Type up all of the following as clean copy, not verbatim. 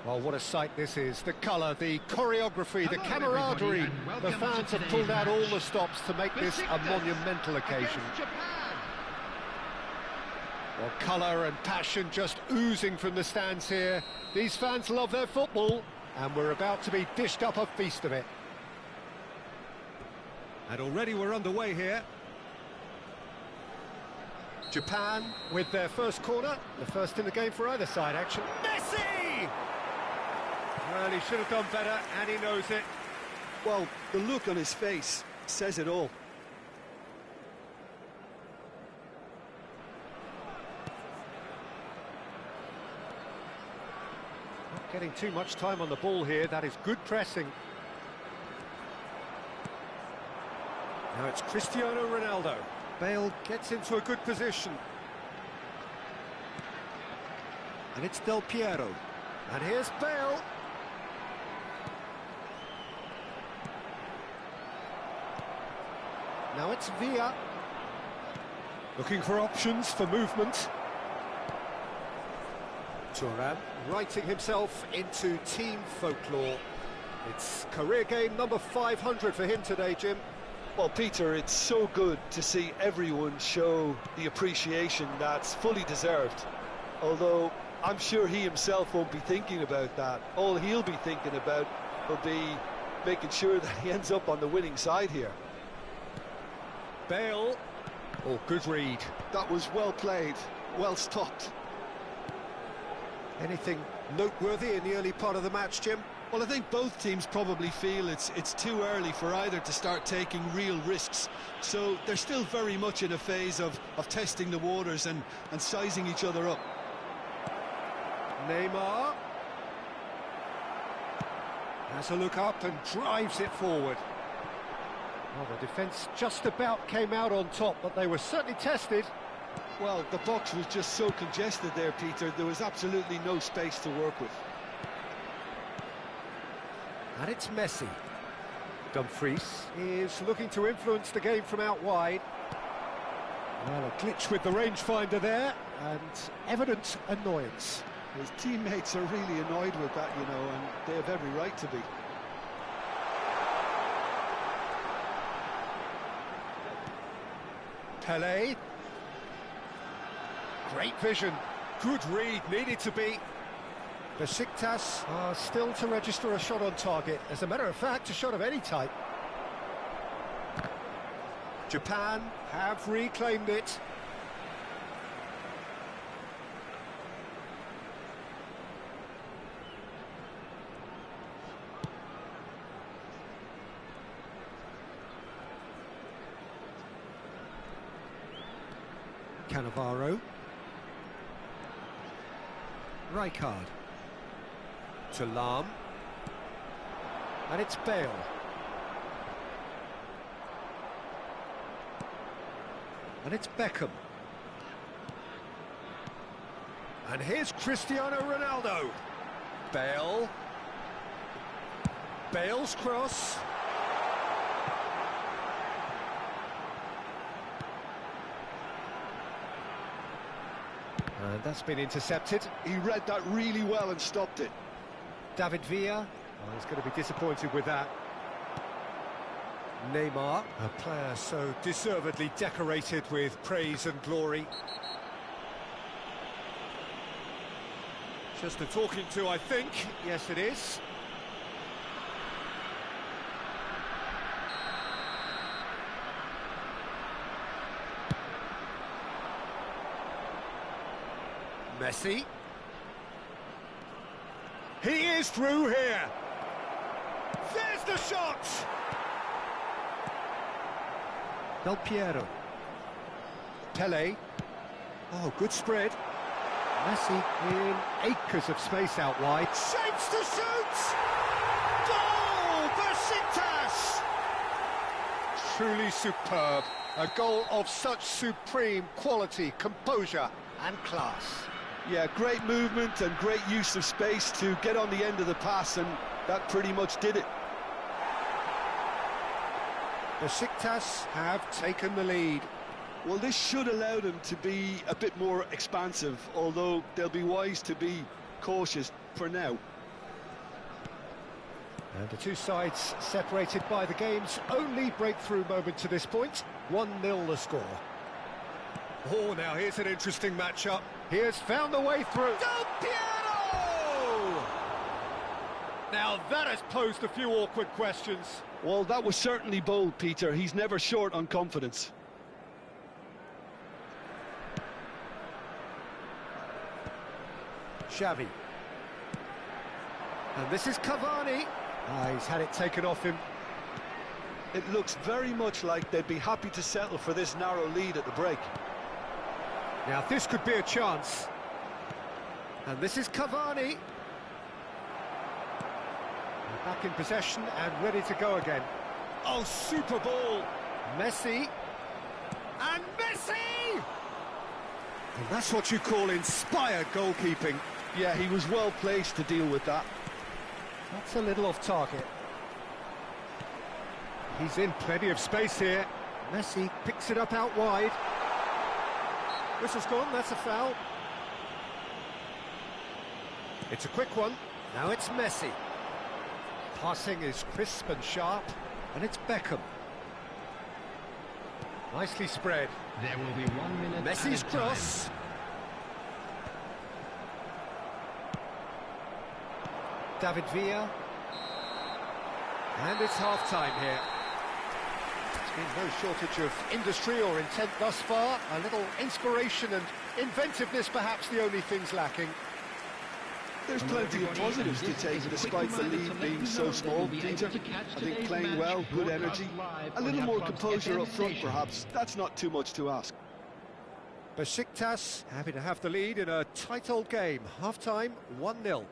Well, what a sight this is. The colour, the choreography, the camaraderie. The fans have pulled out all the stops to make this a monumental occasion. Well, colour and passion just oozing from the stands here. These fans love their football, and we're about to be dished up a feast of it. And already we're underway here. Japan with their first corner, the first in the game for either side, actually. Messi! Well, he should have done better, and he knows it. Well, the look on his face says it all. Not getting too much time on the ball here, that is good pressing. Now it's Cristiano Ronaldo. Bale gets into a good position. And it's Del Piero. And here's Bale. Now it's Villa. Looking for options for movement. Thuram writing himself into team folklore. It's career game number 500 for him today, Jim. Well, Peter, it's so good to see everyone show the appreciation that's fully deserved. Although, I'm sure he himself won't be thinking about that. All he'll be thinking about will be making sure that he ends up on the winning side here. Bale. Oh, good read. That was well played, well stopped. Anything noteworthy in the early part of the match, Jim? Well, I think both teams probably feel it's too early for either to start taking real risks. So they're still very much in a phase of testing the waters and sizing each other up. Neymar has a look up and drives it forward. Well, the defence just about came out on top, but they were certainly tested. Well, the box was just so congested there, Peter. There was absolutely no space to work with. And it's Messi. Dumfries is looking to influence the game from out wide. Well, a glitch with the rangefinder there, and evident annoyance. His teammates are really annoyed with that, you know, and they have every right to be. Pelé. Great vision. Good read, needed to be. Besiktas are still to register a shot on target. As a matter of fact, a shot of any type. Japan have reclaimed it. Cannavaro. Rijkaard. Thuram. And it's Bale. And it's Beckham. And here's Cristiano Ronaldo. Bale. Bale's cross. And that's been intercepted. He read that really well and stopped it. David Villa, he's going to be disappointed with that. Neymar, a player so deservedly decorated with praise and glory. Just a talking to, I think. Yes, it is. Messi. He is through here. There's the shot! Del Piero. Pelé. Oh, good spread. Messi in acres of space out wide. Shapes to shoot! Goal! Besiktas! Truly superb. A goal of such supreme quality, composure and class. Yeah, great movement and great use of space to get on the end of the pass, and that pretty much did it. Besiktas have taken the lead. Well, this should allow them to be a bit more expansive, although they'll be wise to be cautious for now. And the two sides separated by the game's only breakthrough moment to this point. 1-0 the score. Oh, now here's an interesting matchup. He has found a way through. Del Piero! Now that has posed a few awkward questions. Well, that was certainly bold, Peter. He's never short on confidence. Xavi. And this is Cavani. He's had it taken off him. It looks very much like they'd be happy to settle for this narrow lead at the break. Now this could be a chance. And this is Cavani. Back in possession and ready to go again. Oh, super ball. Messi. And Messi! And that's what you call inspired goalkeeping. Yeah, he was well placed to deal with that. That's a little off target. He's in plenty of space here. Messi picks it up out wide. Whistle's gone, that's a foul. It's a quick one. Now it's Messi. Passing is crisp and sharp, and it's Beckham. Nicely spread. There will be 1 minute. Messi's cross. David Villa. And it's half-time here. There's been no shortage of industry or intent thus far. A little inspiration and inventiveness, perhaps the only things lacking. There's plenty of positives to take despite the lead being so small, Peter. I think playing well, good energy, a little more composure up front perhaps. That's not too much to ask. Besiktas happy to have the lead in a tight old game. Half-time, 1-0.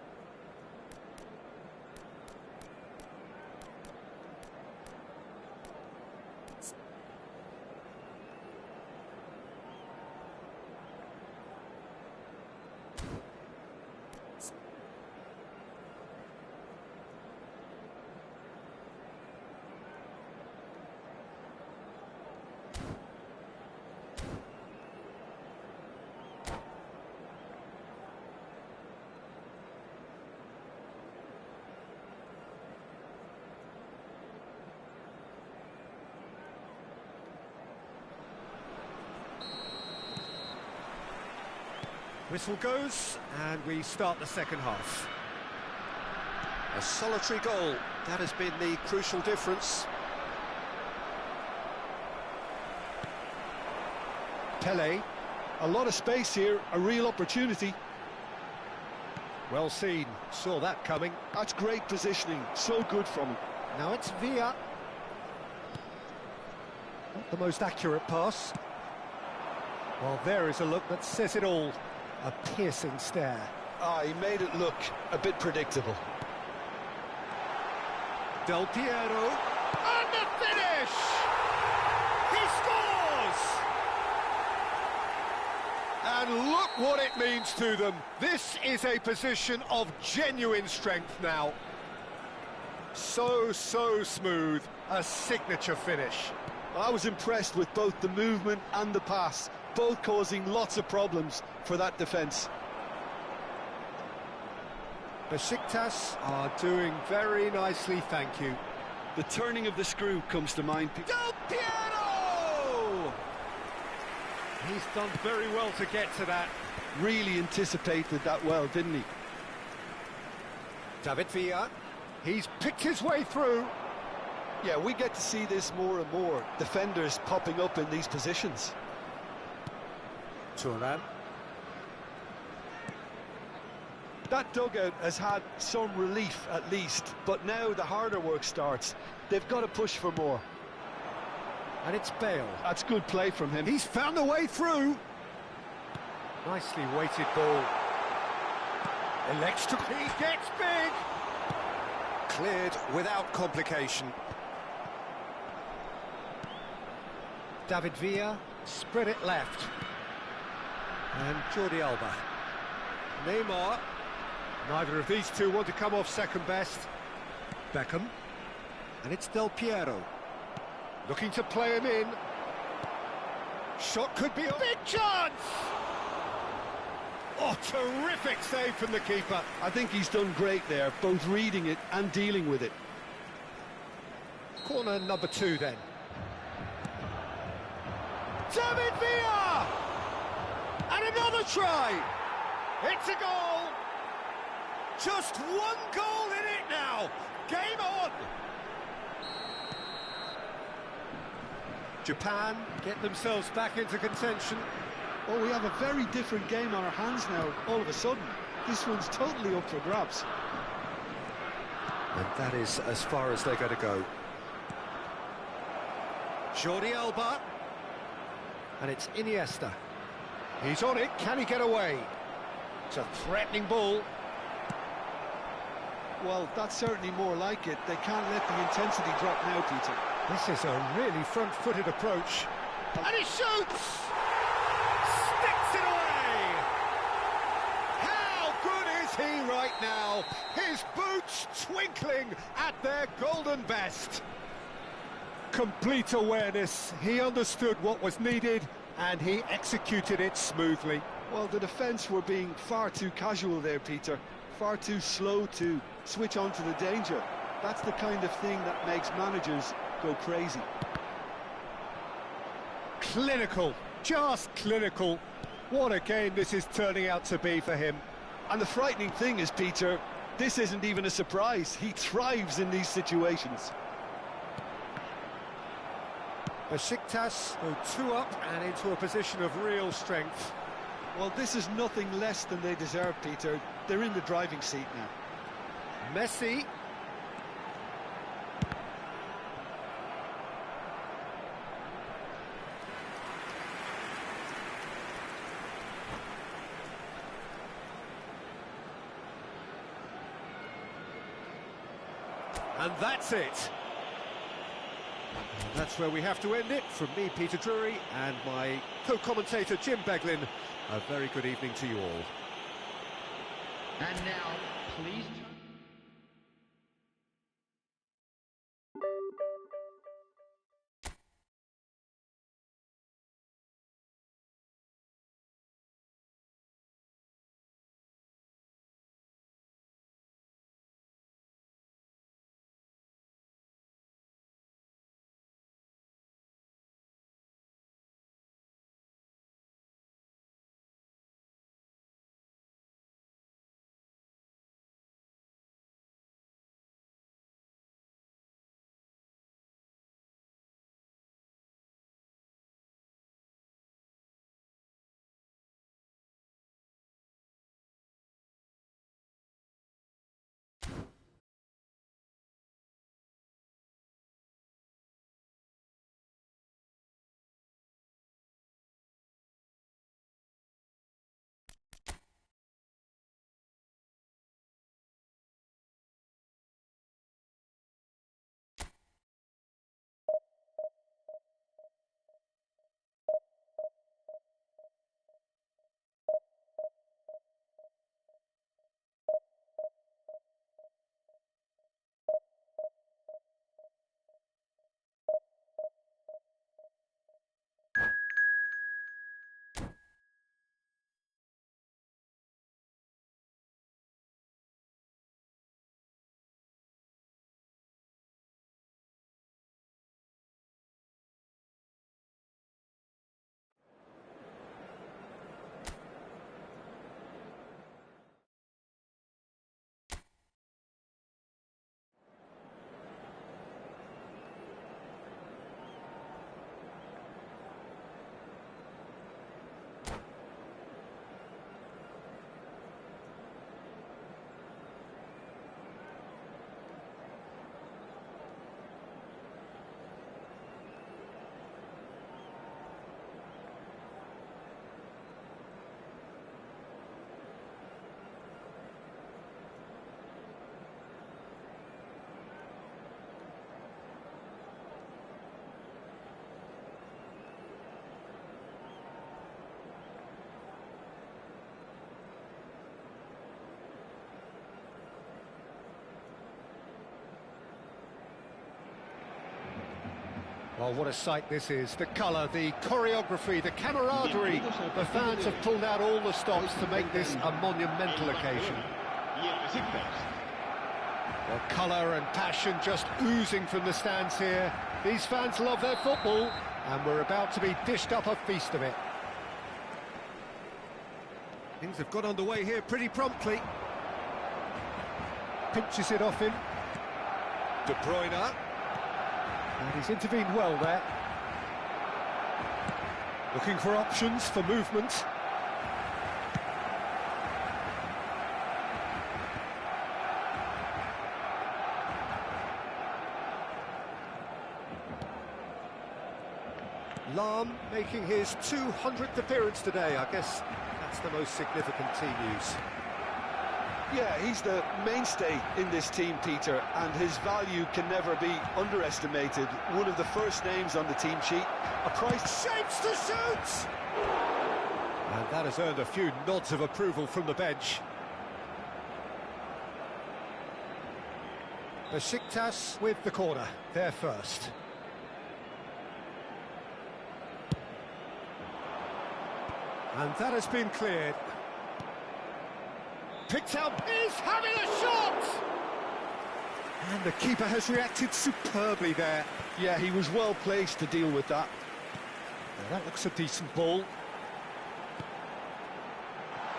Whistle goes, and we start the second half. A solitary goal, that has been the crucial difference. Pele. A lot of space here, a real opportunity. Well seen, saw that coming. That's great positioning, so good from him. Now it's Villa. Not the most accurate pass. Well, there is a look that says it all. A piercing stare. He made it look a bit predictable. Del Piero. And the finish! He scores! And look what it means to them. This is a position of genuine strength now. So smooth. A signature finish. I was impressed with both the movement and the pass, both causing lots of problems for that defence. Besiktas are doing very nicely, thank you. The turning of the screw comes to mind. Del Piero! He's done very well to get to that. Really anticipated that well, didn't he? David Villa. He's picked his way through. Yeah, we get to see this more and more. Defenders popping up in these positions. Turan. That dugout has had some relief at least, but now the harder work starts. They've got to push for more. And it's Bale. That's good play from him. He's found a way through. Nicely weighted ball. Electrically gets big. Cleared without complication. David Villa spread it left. And Jordi Alba. Neymar. Neither of these two want to come off second best. Beckham. And it's Del Piero. Looking to play him in. Shot could be a big chance! Oh, terrific save from the keeper. I think he's done great there, both reading it and dealing with it. Corner number 2 then. David Villa! And another try! It's a goal! Just one goal in it now! Game on! Japan get themselves back into contention. Oh, we have a very different game on our hands now, all of a sudden. This one's totally up for grabs. And that is as far as they're going to go. Jordi Alba. And it's Iniesta. He's on it, can he get away? It's a threatening ball. Well, that's certainly more like it. They can't let the intensity drop now, Peter. This is a really front-footed approach. And he shoots! Sticks it away! How good is he right now? His boots twinkling at their golden best. Complete awareness. He understood what was needed and he executed it smoothly. Well, the defence were being far too casual there, Peter. Far too slow to switch on to the danger. That's the kind of thing that makes managers go crazy. Clinical, just clinical. What a game this is turning out to be for him. And the frightening thing is, Peter, this isn't even a surprise. He thrives in these situations. Besiktas go 2 up and into a position of real strength. Well, this is nothing less than they deserve, Peter. They're in the driving seat now. Messi. And that's it. That's where we have to end it. From me, Peter Drury, and my co-commentator, Jim Beglin, a very good evening to you all. And now, please... Oh, what a sight this is. The colour, the choreography, the camaraderie. The fans have pulled out all the stops to make this a monumental occasion. Well, colour and passion just oozing from the stands here. These fans love their football, and we're about to be dished up a feast of it. Things have got underway here pretty promptly. Pinches it off him. De Bruyne. And he's intervened well there. Looking for options for movement. Lahm making his 200th appearance today. I guess that's the most significant team news. Yeah, he's the mainstay in this team, Peter, and his value can never be underestimated. One of the first names on the team sheet. A price Shapes to shoot! And that has earned a few nods of approval from the bench. Besiktas with the corner, there first. And that has been cleared. Picked out, he's having a shot! And the keeper has reacted superbly there. Yeah, he was well placed to deal with that. Now that looks a decent ball.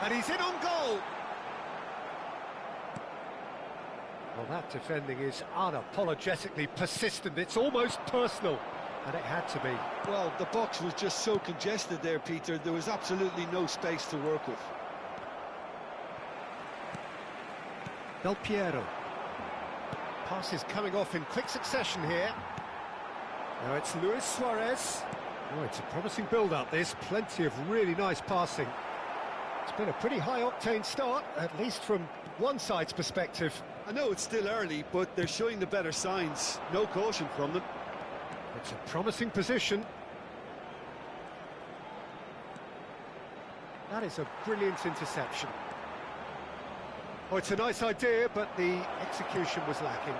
And he's in on goal! Well, that defending is unapologetically persistent. It's almost personal. And it had to be. Well, the box was just so congested there, Peter. There was absolutely no space to work with. Del Piero. Passes coming off in quick succession here. Now it's Luis Suarez. Oh, it's a promising build-up, this. Plenty of really nice passing. It's been a pretty high-octane start, at least from one side's perspective. I know it's still early, but they're showing the better signs. No caution from them. It's a promising position. That is a brilliant interception. Oh, it's a nice idea, but the execution was lacking.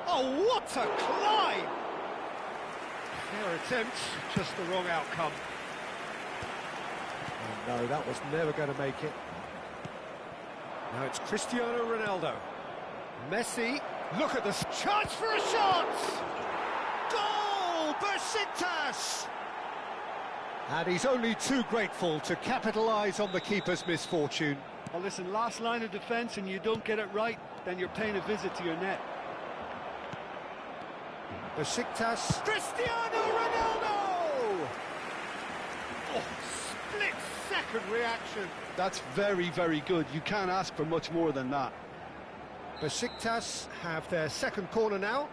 Oh, what a climb! Fair attempt, just the wrong outcome. Oh, no, that was never going to make it. Now it's Cristiano Ronaldo. Messi, look at this chance for a shot! Goal! Besiktas! And he's only too grateful to capitalise on the keeper's misfortune. Well, listen, last line of defence and you don't get it right, then you're paying a visit to your net. Besiktas, Cristiano Ronaldo! Oh, split-second reaction. That's very, very good. You can't ask for much more than that. Besiktas have their second corner now.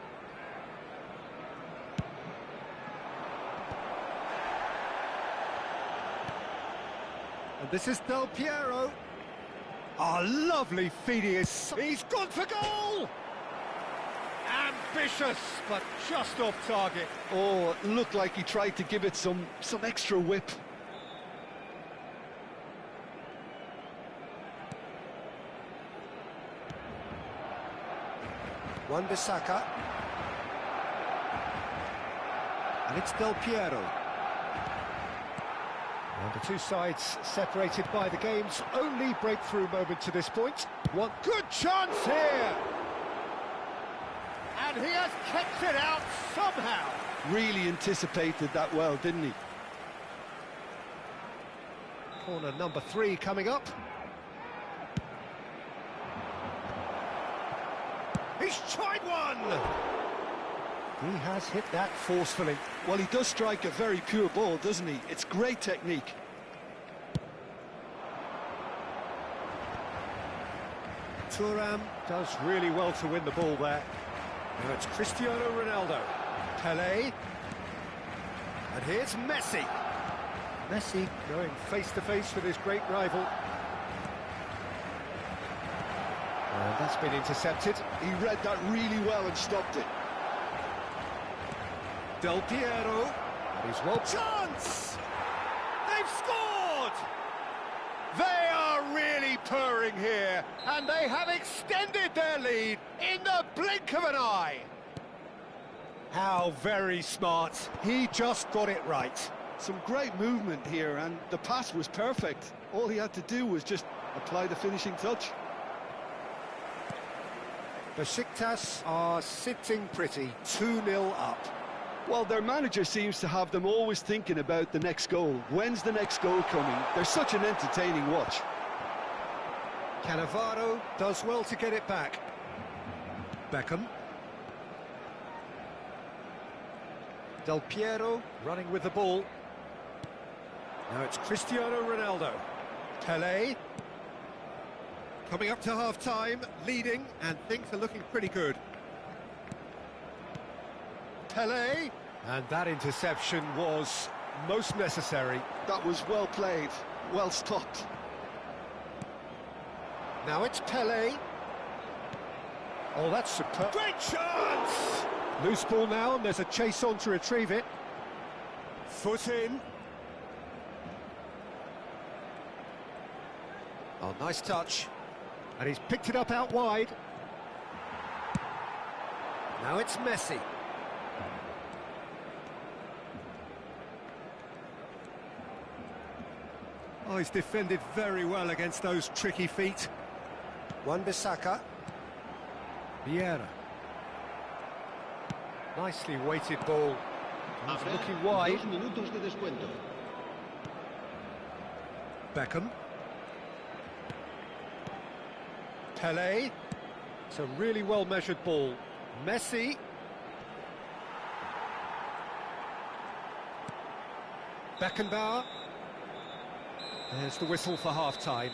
And this is Del Piero. Oh, lovely feeding is... He's gone for goal! Ambitious, but just off target. Oh, it looked like he tried to give it some extra whip. Wan-Bissaka. And it's Del Piero. And the two sides separated by the game's only breakthrough moment to this point. One good chance here! And he has kept it out somehow. Really anticipated that well, didn't he? Corner number 3 coming up. He's tried one! He has hit that forcefully. Well, he does strike a very pure ball, doesn't he? It's great technique. Thuram does really well to win the ball there. Now it's Cristiano Ronaldo. Pelé. And here's Messi. Messi going face-to-face with his great rival. And that's been intercepted. He read that really well and stopped it. Del Piero. And he's well... Chance! They've scored! They are really purring here, and they have extended their lead in the blink of an eye. How very smart. He just got it right. Some great movement here, and the pass was perfect. All he had to do was just apply the finishing touch. Besiktas are sitting pretty, 2-0 up. Well, their manager seems to have them always thinking about the next goal. When's the next goal coming? They're such an entertaining watch. Cannavaro does well to get it back. Beckham. Del Piero running with the ball. Now it's Cristiano Ronaldo. Pelé. Coming up to half-time, leading, and things are looking pretty good. Pelé. And that interception was most necessary. That was well played, well stopped. Now it's Pelé. Oh, that's superb. Great chance! Loose ball now, and there's a chase on to retrieve it. Foot in. Oh, nice touch. And he's picked it up out wide. Now it's Messi. Oh, he's defended very well against those tricky feet. Wan-Bissaka. Vieira. Nicely weighted ball. He's looking wide. Beckham. Pelé. It's a really well-measured ball. Messi. Beckenbauer. There's the whistle for half-time.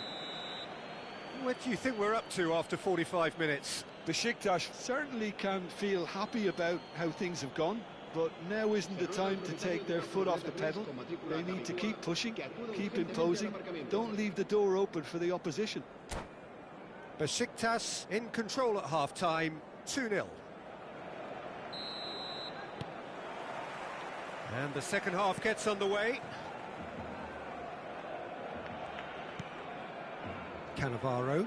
What do you think we're up to after 45 minutes? Besiktas certainly can feel happy about how things have gone, but now isn't the time to take their foot off the pedal. They need to keep pushing, keep imposing, don't leave the door open for the opposition. Besiktas in control at half-time, 2-0. And the second half gets underway. Cannavaro.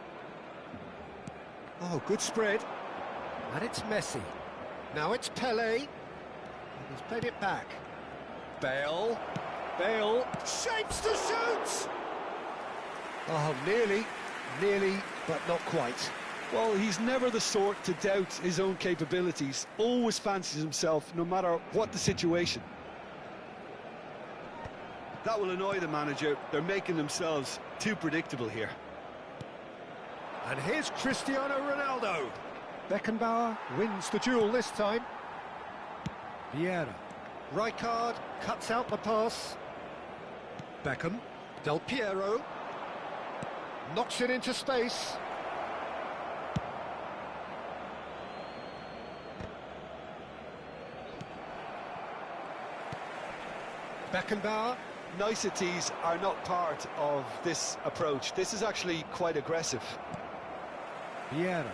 Oh, good spread. And it's Messi. Now it's Pelé. He's played it back. Bale. Bale shapes to shoot! Oh, nearly, but not quite. Well, he's never the sort to doubt his own capabilities. Always fancies himself, no matter what the situation. That will annoy the manager. They're making themselves too predictable here. And here's Cristiano Ronaldo. Beckenbauer wins the duel this time. Vieira. Rijkaard cuts out the pass. Beckham. Del Piero. Knocks it into space. Beckenbauer. Niceties are not part of this approach. This is actually quite aggressive. Vieira.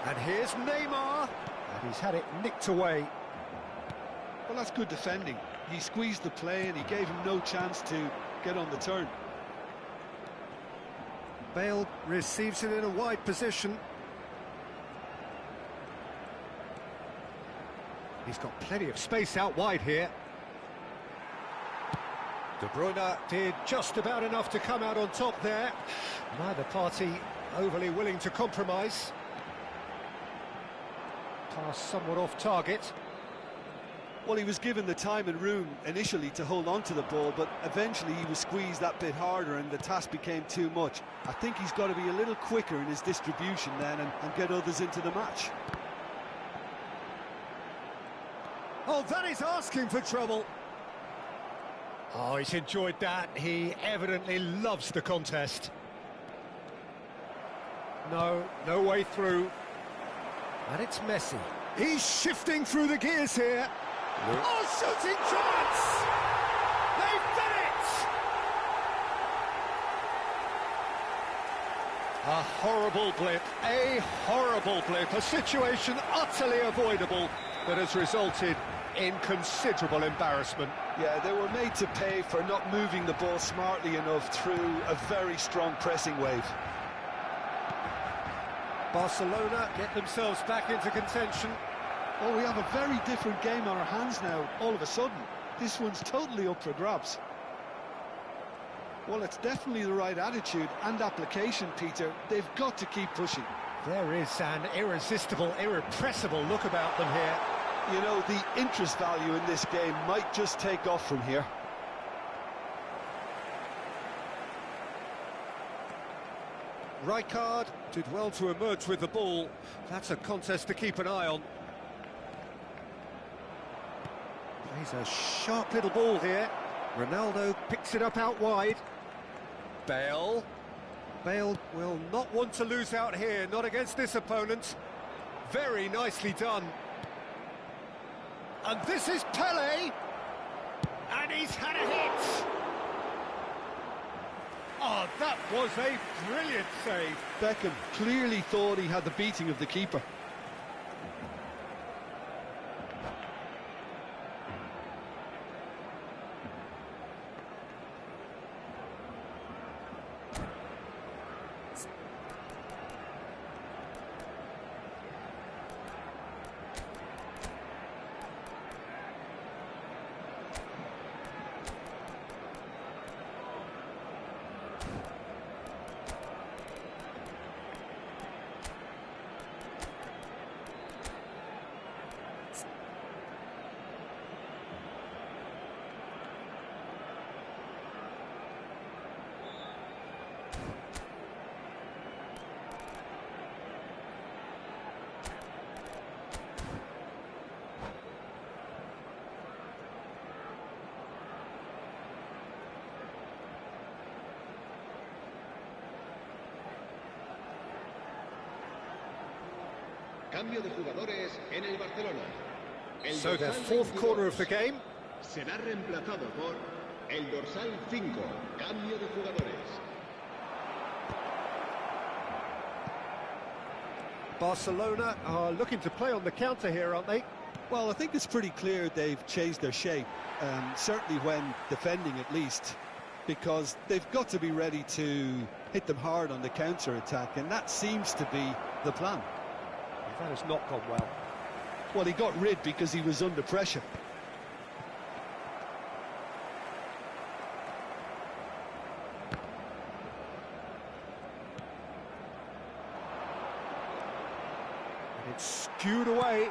And here's Neymar. And he's had it nicked away. Well, that's good defending. He squeezed the play and he gave him no chance to get on the turn. Bale receives it in a wide position. He's got plenty of space out wide here. De Bruyne did just about enough to come out on top there. Neither party overly willing to compromise. Pass somewhat off target. Well, he was given the time and room initially to hold on to the ball, but eventually he was squeezed that bit harder and the task became too much. I think he's got to be a little quicker in his distribution then and get others into the match. Oh, that is asking for trouble. Oh, he's enjoyed that. He evidently loves the contest. No way through. And it's Messi. He's shifting through the gears here. Oh, shooting chance! They've done it! A horrible blip, a situation utterly avoidable that has resulted in considerable embarrassment. Yeah, they were made to pay for not moving the ball smartly enough through a very strong pressing wave. Barcelona get themselves back into contention. Oh, we have a very different game on our hands now, all of a sudden. This one's totally up for grabs. Well, it's definitely the right attitude and application, Peter. They've got to keep pushing. There is an irresistible, irrepressible look about them here. You know, the interest value in this game might just take off from here. Rijkaard did well to emerge with the ball. That's a contest to keep an eye on. Plays a sharp little ball here. Ronaldo picks it up out wide. Bale. Bale will not want to lose out here, not against this opponent. Very nicely done. And this is Pele. And he's had a hit. Oh, that was a brilliant save. Beckham clearly thought he had the beating of the keeper. Cambio de jugadores en el Barcelona. So their fourth quarter of the game. Será reemplazado por el dorsal 5. Cambio de jugadores. Barcelona are looking to play on the counter here, aren't they? Well, I think it's pretty clear they've changed their shape, certainly when defending at least, because they've got to be ready to hit them hard on the counter-attack, and that seems to be the plan. That has not gone well. Well, he got rid because he was under pressure. And it's skewed away.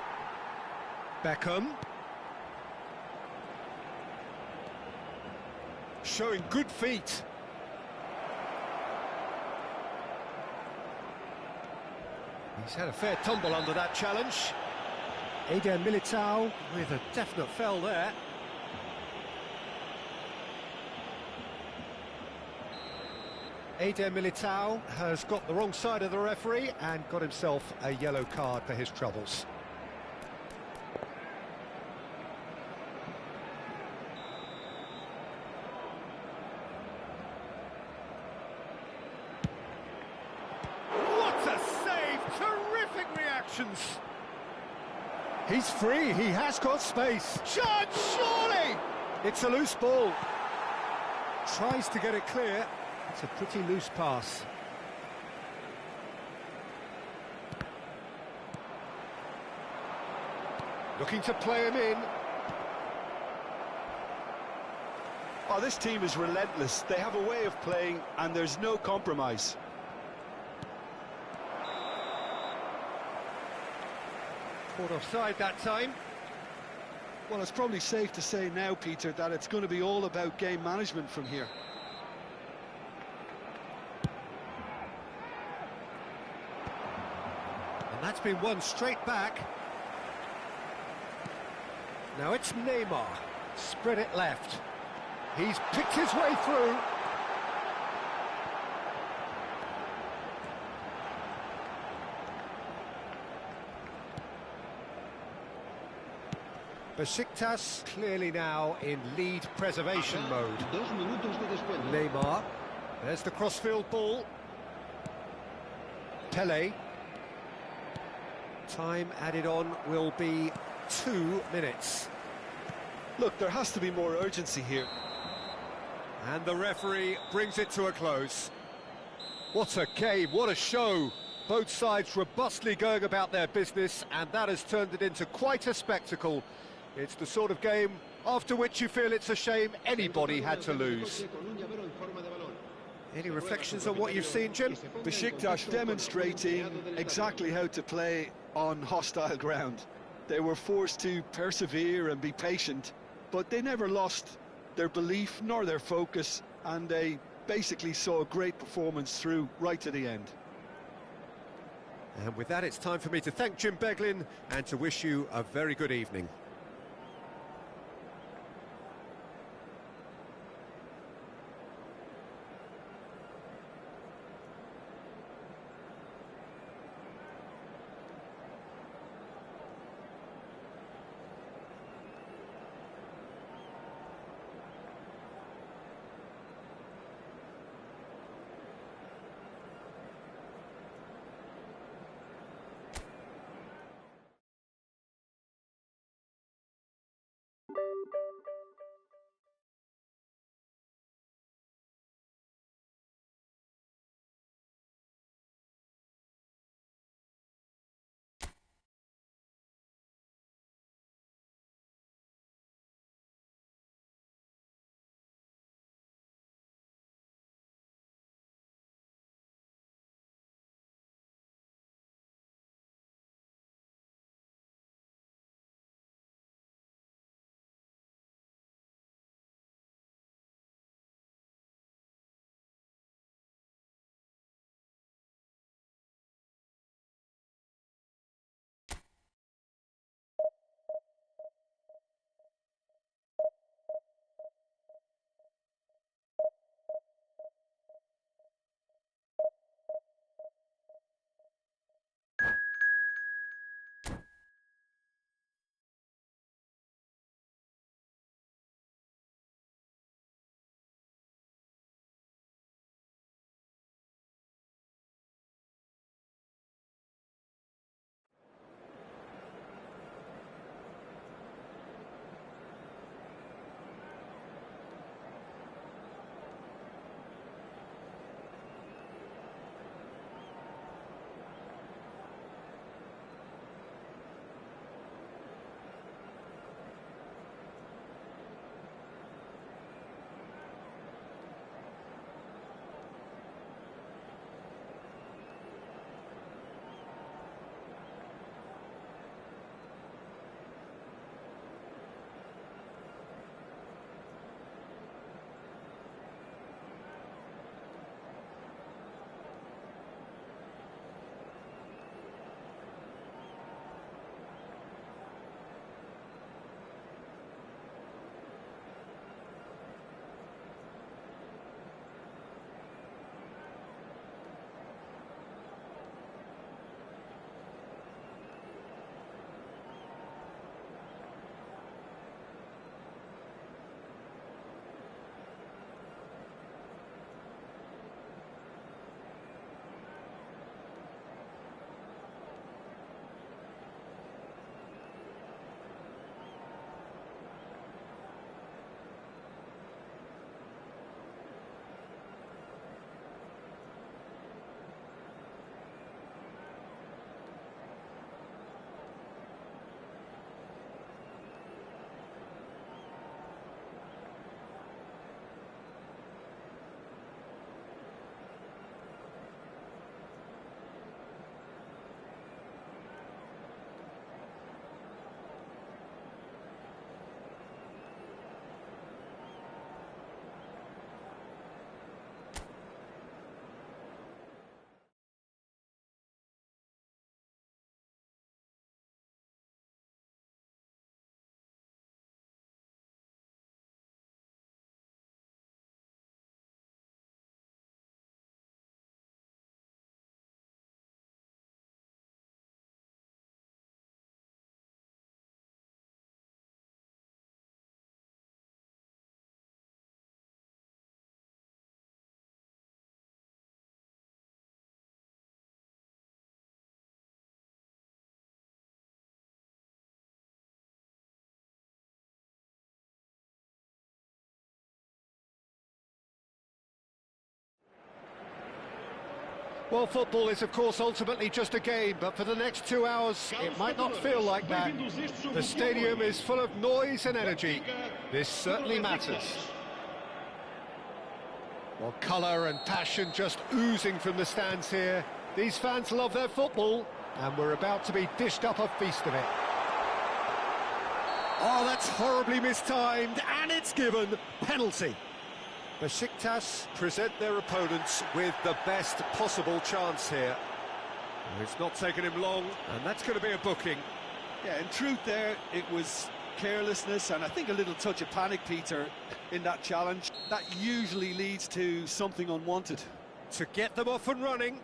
Beckham. Showing good feet. He's had a fair tumble under that challenge. Eder Militao with a definite fell there. Eder Militao has got the wrong side of the referee and got himself a yellow card for his troubles. He's free, he has got space. Chance, surely! It's a loose ball. Tries to get it clear. It's a pretty loose pass. Looking to play him in. Oh, this team is relentless. They have a way of playing and there's no compromise. Caught offside that time. Well, it's probably safe to say now, Peter, that it's going to be all about game management from here. And that's been won straight back. Now it's Neymar. Spread it left. He's picked his way through. Besiktas clearly now in lead preservation mode. 2 minutos de descuento. Neymar. There's the crossfield ball. Pele. Time added on will be 2 minutes. Look, there has to be more urgency here. And the referee brings it to a close. What a game, what a show. Both sides robustly going about their business, and that has turned it into quite a spectacle. It's the sort of game after which you feel it's a shame anybody had to lose. Any reflections on what you've seen, Jim? Besiktas demonstrating exactly how to play on hostile ground. They were forced to persevere and be patient, but they never lost their belief nor their focus, and they basically saw a great performance through right to the end. And with that, it's time for me to thank Jim Beglin and to wish you a very good evening. Well, football is, of course, ultimately just a game, but for the next 2 hours, it might not feel like that. The stadium is full of noise and energy. This certainly matters. Well, colour and passion just oozing from the stands here. These fans love their football, and we're about to be dished up a feast of it. Oh, that's horribly mistimed, and it's given. Penalty. Besiktas present their opponents with the best possible chance here. It's not taken him long, and that's going to be a booking. Yeah, in truth there, it was carelessness and I think a little touch of panic, Peter, in that challenge. That usually leads to something unwanted. To get them off and running.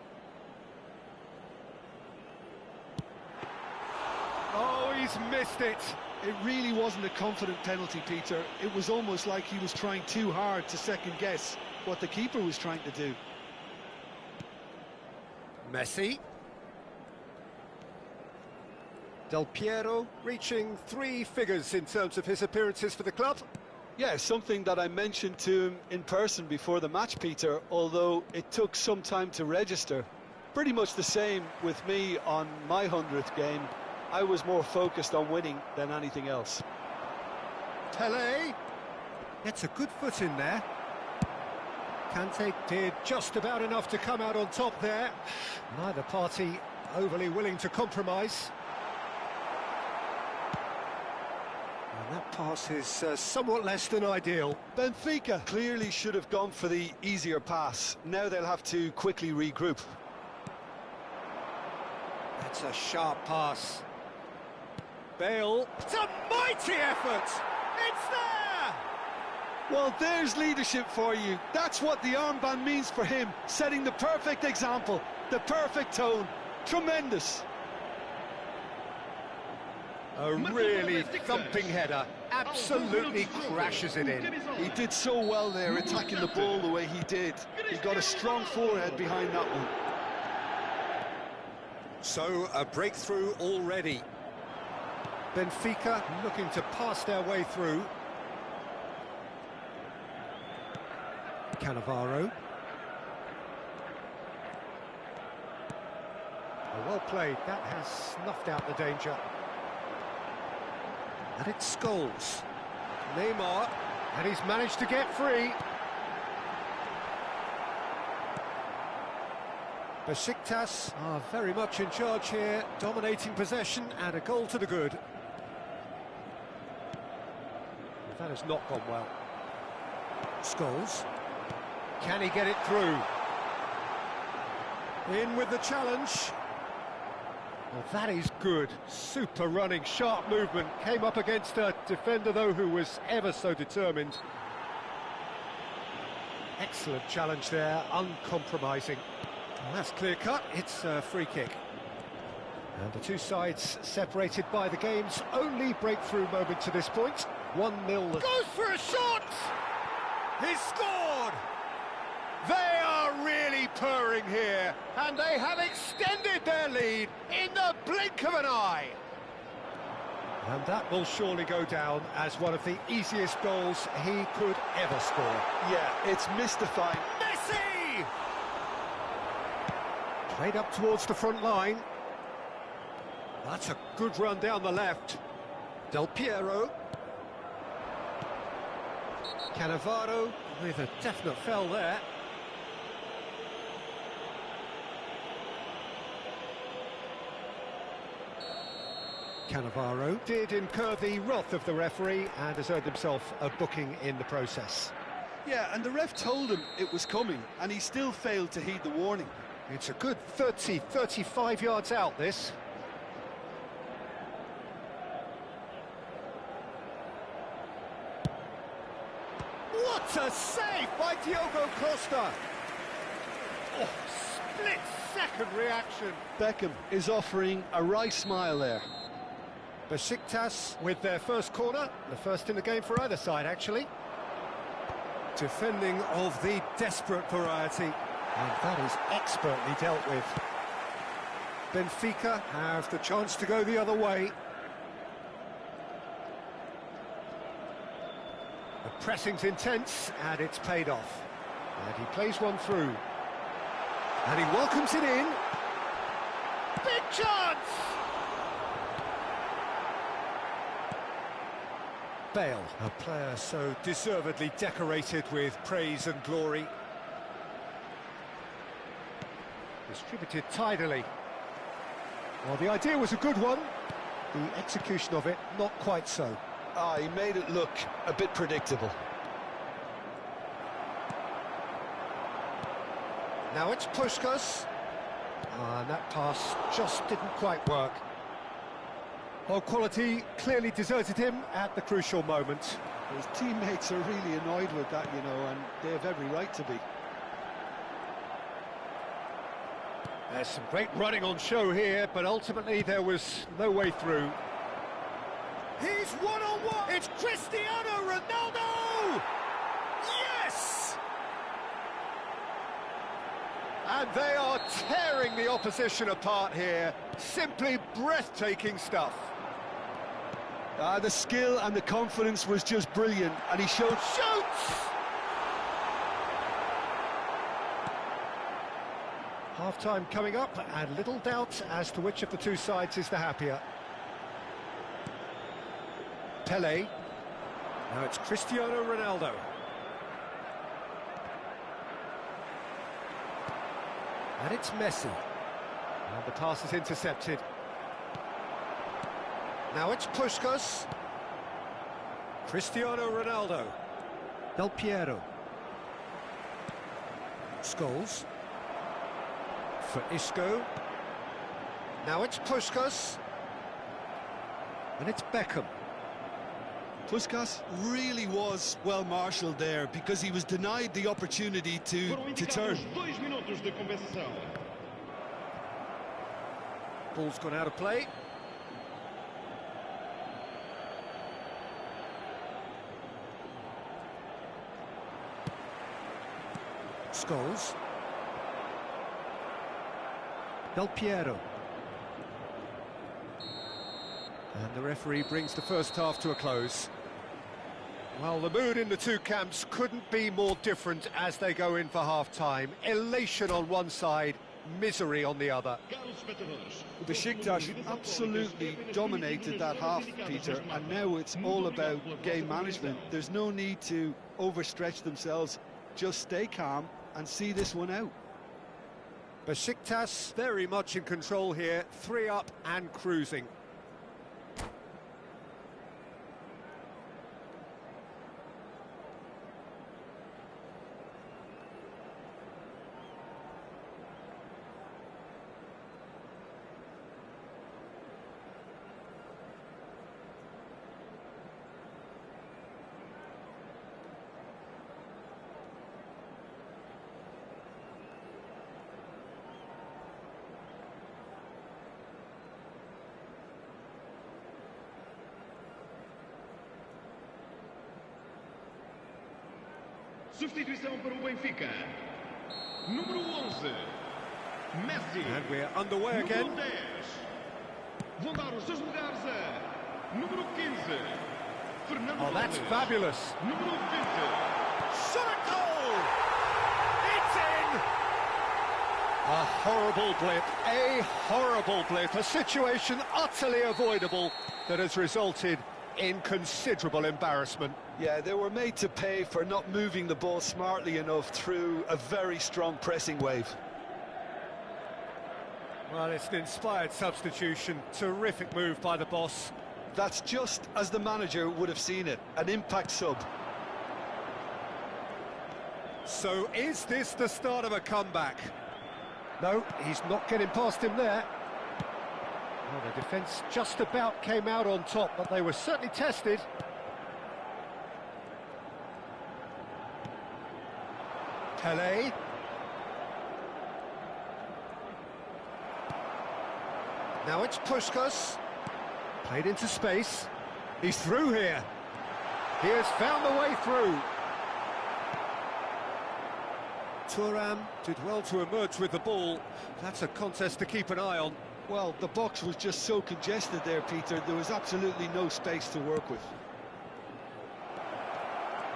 Oh, he's missed it. It really wasn't a confident penalty, Peter. It was almost like he was trying too hard to second-guess what the keeper was trying to do. Messi. Del Piero reaching 3 figures in terms of his appearances for the club. Yeah, something that I mentioned to him in person before the match, Peter, although it took some time to register. Pretty much the same with me on my 100th game. I was more focused on winning than anything else. Pele gets a good foot in there. Kante did just about enough to come out on top there. Neither party overly willing to compromise. And that pass is somewhat less than ideal. Benfica clearly should have gone for the easier pass. Now they'll have to quickly regroup. That's a sharp pass. Bale, it's a mighty effort! It's there! Well, there's leadership for you. That's what the armband means for him, setting the perfect example, the perfect tone. Tremendous. A really thumping header, absolutely crashes it in. He did so well there, attacking the ball the way he did. He got a strong forehead behind that one. So, a breakthrough already. Benfica looking to pass their way through. Cannavaro. Well played, that has snuffed out the danger. And it's Scholes. Neymar, and he's managed to get free. Besiktas are very much in charge here, dominating possession and a goal to the good. That has not gone well. Scholes. Can he get it through? In with the challenge. Well, that is good. Super running, sharp movement. Came up against a defender, though, who was ever so determined. Excellent challenge there, uncompromising. Well, that's clear-cut. It's a free kick. And the two sides separated by the game's only breakthrough moment to this point. 1-0. Goes for a shot! He's scored! They are really purring here, and they have extended their lead in the blink of an eye. And that will surely go down as one of the easiest goals he could ever score. Yeah, it's mystifying. Messi! Played up towards the front line. That's a good run down the left. Del Piero. Cannavaro with a definite foul there. Cannavaro did incur the wrath of the referee and has earned himself a booking in the process. Yeah, and the ref told him it was coming, and he still failed to heed the warning. It's a good 35 yards out, this. What a save by Diogo Costa! Oh, split-second reaction. Beckham is offering a wry smile there. Besiktas with their first corner, the first in the game for either side, actually. Defending of the desperate variety, and that is expertly dealt with. Benfica have the chance to go the other way. The pressing's intense, and it's paid off. And he plays one through. And he welcomes it in. Big chance! Bale, a player so deservedly decorated with praise and glory. Distributed tidily. Well, the idea was a good one. The execution of it, not quite so. Ah, he made it look a bit predictable. Now it's Puskás. And that pass just didn't quite work. Well, quality clearly deserted him at the crucial moment. His teammates are really annoyed with that, you know, and they have every right to be. There's some great running on show here, but ultimately there was no way through. He's one-on-one! It's Cristiano Ronaldo! Yes! And they are tearing the opposition apart here. Simply breathtaking stuff. The skill and the confidence was just brilliant, and he showed... Shoots! Half-time coming up, and little doubt as to which of the two sides is the happier. Pelé. Now it's Cristiano Ronaldo. And it's Messi. And the pass is intercepted. Now it's Puskás. Cristiano Ronaldo. Del Piero. Scholes. For Isco. Now it's Puskás. And it's Beckham. Puskás really was well marshalled there because he was denied the opportunity to turn. Ball's gone out of play. Scholes. Del Piero. And the referee brings the first half to a close. Well, the mood in the two camps couldn't be more different as they go in for half-time. Elation on one side, misery on the other. Besiktas absolutely dominated that half, Peter, and now it's all about game management. There's no need to overstretch themselves. Just stay calm and see this one out. Besiktas very much in control here, 3 up and cruising. Substituição para o Benfica. Número 11. Messi. And we're underway again. Número 10. Vão dar os seus lugares a número 15. Fernando. Oh, that's fabulous. Número 20. Shot a goal! It's in! A horrible blip, a horrible blip, a situation utterly avoidable that has resulted in considerable embarrassment. Yeah, they were made to pay for not moving the ball smartly enough through a very strong pressing wave. Well, it's an inspired substitution, terrific move by the boss. That's just as the manager would have seen it, an impact sub. So is this the start of a comeback? No, he's not getting past him there. Well, the defence just about came out on top, but they were certainly tested. Pelé. Now it's Puskás. Played into space. He's through here. He has found the way through. Thuram did well to emerge with the ball. That's a contest to keep an eye on. Well, the box was just so congested there, Peter. There was absolutely no space to work with.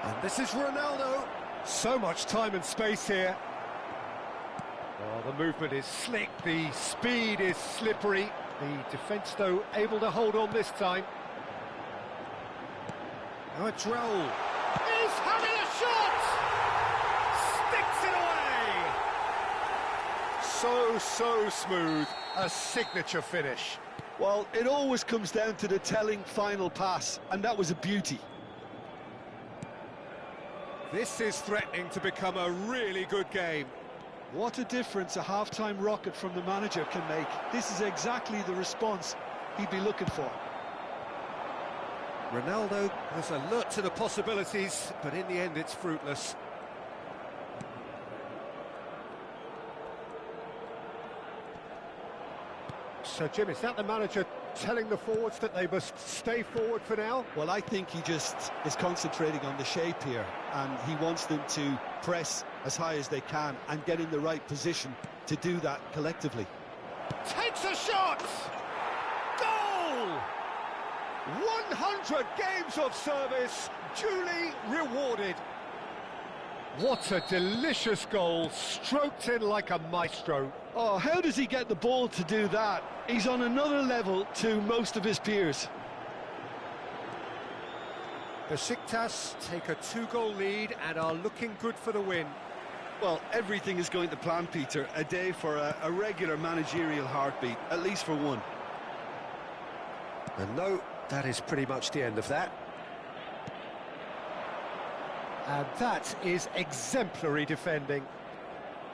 And this is Ronaldo. So much time and space here. Oh, the movement is slick, the speed is slippery. The defence, though, able to hold on this time. Now it's Raul. He's having a shot! Sticks it away! So smooth, a signature finish. Well, it always comes down to the telling final pass, and that was a beauty. This is threatening to become a really good game. What a difference a half-time rocket from the manager can make. This is exactly the response he'd be looking for. Ronaldo was alert to the possibilities, but in the end it's fruitless. So, Jim, is that the manager telling the forwards that they must stay forward for now? Well, I think he just is concentrating on the shape here, and he wants them to press as high as they can and get in the right position to do that collectively. Takes a shot! Goal! 100 games of service, duly rewarded. What a delicious goal, stroked in like a maestro. Oh, how does he get the ball to do that? He's on another level to most of his peers. Besiktas take a 2-goal lead and are looking good for the win. Well, everything is going to plan, Peter. A day for a regular managerial heartbeat, at least for one. And no, that is pretty much the end of that. And that is exemplary defending.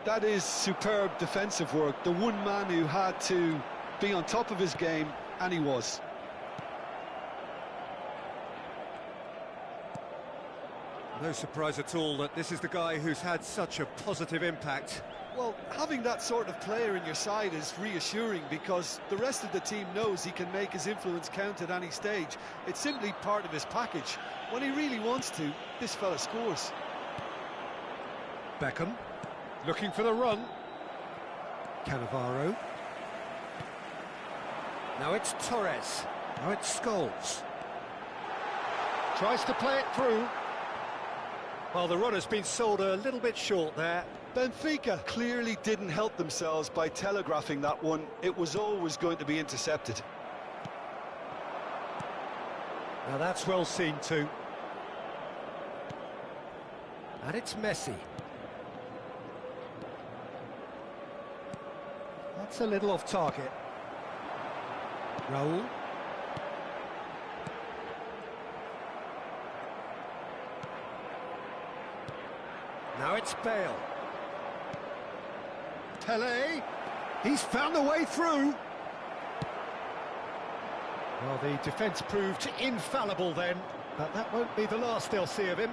That is superb defensive work. The one man who had to be on top of his game, and he was. No surprise at all that this is the guy who's had such a positive impact. Well, having that sort of player in your side is reassuring because the rest of the team knows he can make his influence count at any stage. It's simply part of his package. When he really wants to, this fella scores. Beckham, looking for the run. Cannavaro. Now it's Torres. Now it's Scholes. Tries to play it through. Well, the run has been sold a little bit short there. Benfica clearly didn't help themselves by telegraphing that one. It was always going to be intercepted. Now that's well seen too. And it's Messi. That's a little off target. Raul. Now it's Bale. Pelé. He's found a way through. Well, the defence proved infallible then, but that won't be the last they'll see of him.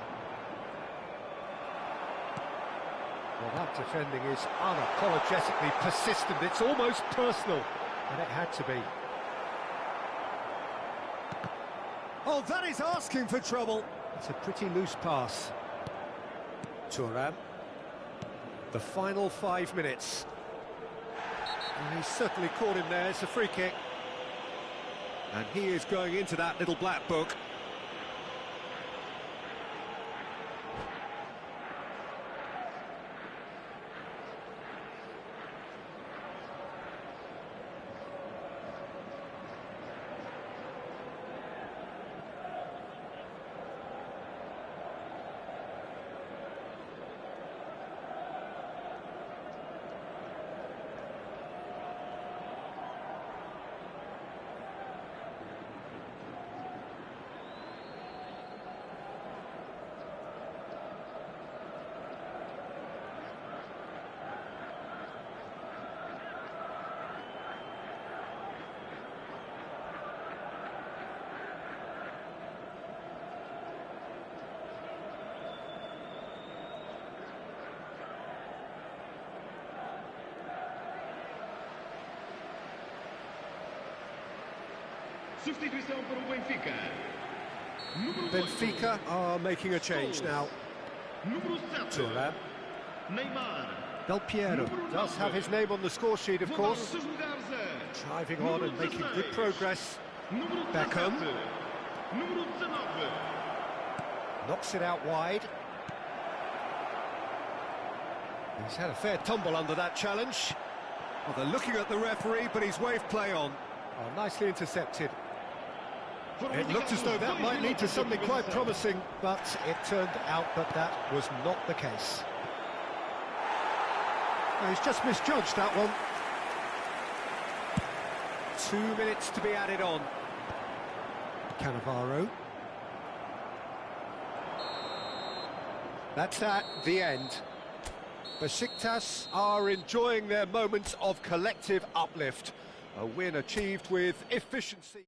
Well, that defending is unapologetically persistent. It's almost personal, and it had to be. Oh, that is asking for trouble. It's a pretty loose pass. Thuram. The final 5 minutes. And he's certainly caught him there. It's a free kick. And he is going into that little black book. Substituição para o Benfica. Benfica are making a change now. Número 7. Thuram. Neymar. Del Piero does have his name on the score sheet, of course. Driving on and making good progress. Beckham. Número 19. Knocks it out wide. He's had a fair tumble under that challenge. Well, they're looking at the referee, but he's waved play on. Oh, nicely intercepted. It looked as though that might lead to something quite promising, but it turned out that that was not the case. Now, he's just misjudged that one. 2 minutes to be added on. Cannavaro. That's the end. Besiktas are enjoying their moments of collective uplift. A win achieved with efficiency.